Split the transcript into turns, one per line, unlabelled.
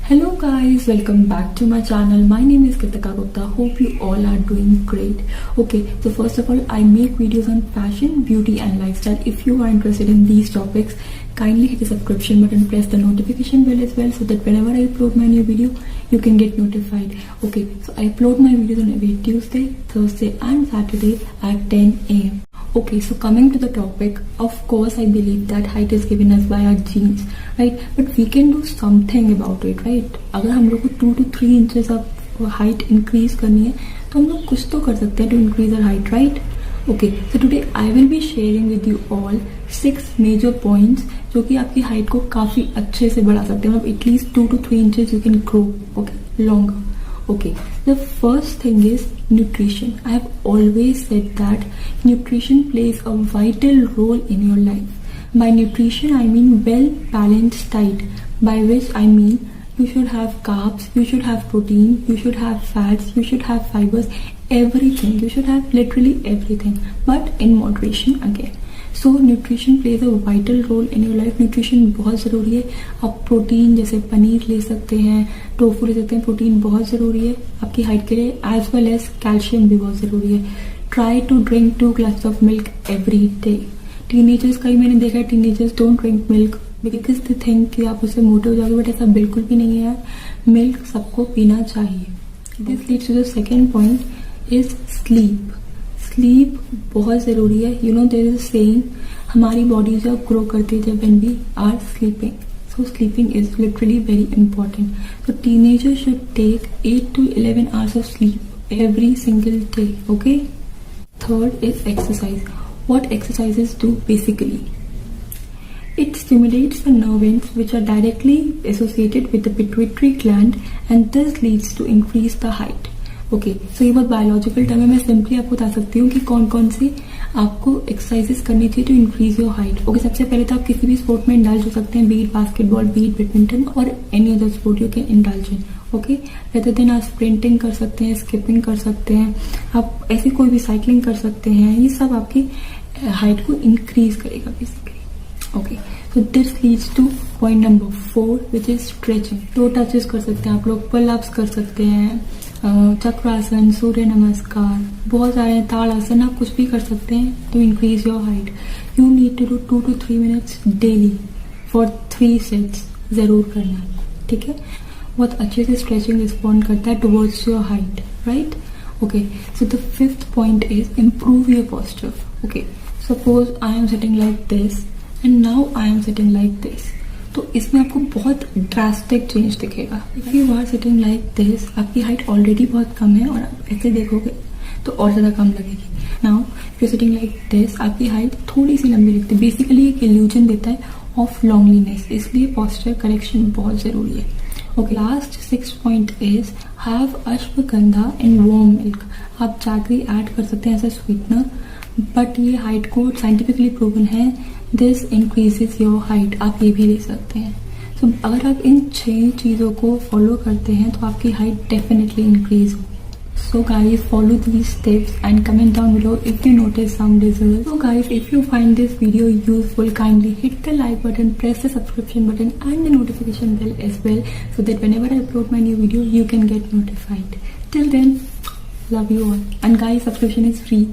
Hello guys, welcome back to my channel. My name is Kritika Gupta. Hope you all are doing great. Okay, so first of all, I make videos on fashion, beauty and lifestyle. If you are interested in these topics, kindly hit the subscription button, press the notification bell as well, so that whenever I upload my new video, you can get notified. Okay, so I upload my videos on every Tuesday, Thursday and Saturday at 10 AM. Okay, so coming to the topic, of course I believe that height is given us by our genes, right? But we can do something about it, right? अगर हम लोग को 2 to 3 inches of height increase करनी है, तो हम लोग कुछ तो कर सकते हैं to increase our height, right? Okay, so today I will be sharing with you all 6 major points जो कि आपकी height को काफी अच्छे से बढ़ा सकते हैं. मतलब at least 2 to 3 inches you can grow, okay, longer. Okay, the first thing is nutrition. I have always said that nutrition plays a vital role in your life. By nutrition, I mean well-balanced diet, by which I mean you should have carbs, you should have protein, you should have fats, you should have fibers, everything. You should have literally everything, but in moderation again. So nutrition plays a vital role in your life. Nutrition बहुत ज़रूरी है. आप protein जैसे पनीर ले सकते हैं, tofu ले सकते हैं. प्रोटीन बहुत ज़रूरी है आपकी हाइट के लिए, एज वेल एज कैल्शियम भी बहुत ज़रूरी है. Try to drink 2 glasses of milk every day. Teenagers का ही मैंने देखा है, teenagers don't drink milk because they think कि आप उससे मोटे हो जाओगे, बट ऐसा बिल्कुल भी नहीं है यार. मिल्क सबको पीना चाहिए. This leads to the second point is sleep. Sleep बहुत ज़रूरी है. You know there is a saying, हमारी बॉडी जब ग्रो करती है जब when we are sleeping. So sleeping is literally very important. So teenager should take 8 to 11 hours of sleep every single day. Okay. Third is exercise. What exercises do basically? It stimulates the nerve ends which are directly associated with the pituitary gland and this leads to increase the height. Okay, so ये बहुत biological term है. मैं simply आपको बता सकती हूँ कि कौन कौन सी आपको एक्सरसाइजेस करनी चाहिए to increase your height. Okay, सबसे पहले तो आप किसी भी स्पोर्ट में इंडल्ज हो सकते हैं, बीट बास्केटबॉल, बीट बैडमिंटन और any other sport you can indulge in. Okay, rather than आप स्प्रिंटिंग कर सकते हैं, स्किपिंग कर सकते हैं, आप ऐसी कोई भी साइकिलिंग कर सकते हैं. ये सब आपकी हाइट को इंक्रीज करेगा basically. Okay, so this leads two point number 4 which is stretching. 2 touches कर सकते हैं आप लोग, पुल अप्स कर सकते हैं, चक्रासन, सूर्य नमस्कार, बहुत सारे ताड़ासन, आप कुछ भी कर सकते हैं to increase your height. You need to do 2 to 3 minutes daily for 3 sets. जरूर करना, ठीक है. बहुत अच्छे से स्ट्रेचिंग रिस्पॉन्ड करता है towards your height, right. Okay, so the 5th point is improve your posture. Okay, suppose I am sitting like this and now I am sitting like this. तो इसमें आपको बहुत ड्रास्टिक चेंज दिखेगा. If you are sitting like this, आपकी height already बहुत कम है और आप ऐसे देखोगे तो और ज्यादा कम लगेगी. Now if you sitting like this, आपकी हाइट थोड़ी सी लंबी दिखती है. बेसिकली एक इल्यूजन देता है ऑफ लॉन्गलीनेस, इसलिए पोस्चर करेक्शन बहुत जरूरी है. Okay, last 6th point is have ashwagandha and warm milk. आप जैगरी ऐड कर सकते हैं एज अ स्वीटनर, बट ये हाइट को साइंटिफिकली प्रूवन है. This increases your height. आप ये भी ले सकते हैं. तो अगर आप इन 6 चीज़ों को फॉलो करते हैं तो आपकी हाइट डेफिनेटली इंक्रीज होगी. So guys, follow these steps and comment down below if you notice some results. So guys, if you find this video useful, kindly hit the like button, press the subscription button and the notification bell as well, so that whenever I upload my new video, you can get notified. Till then, love you all. And guys, subscription is free.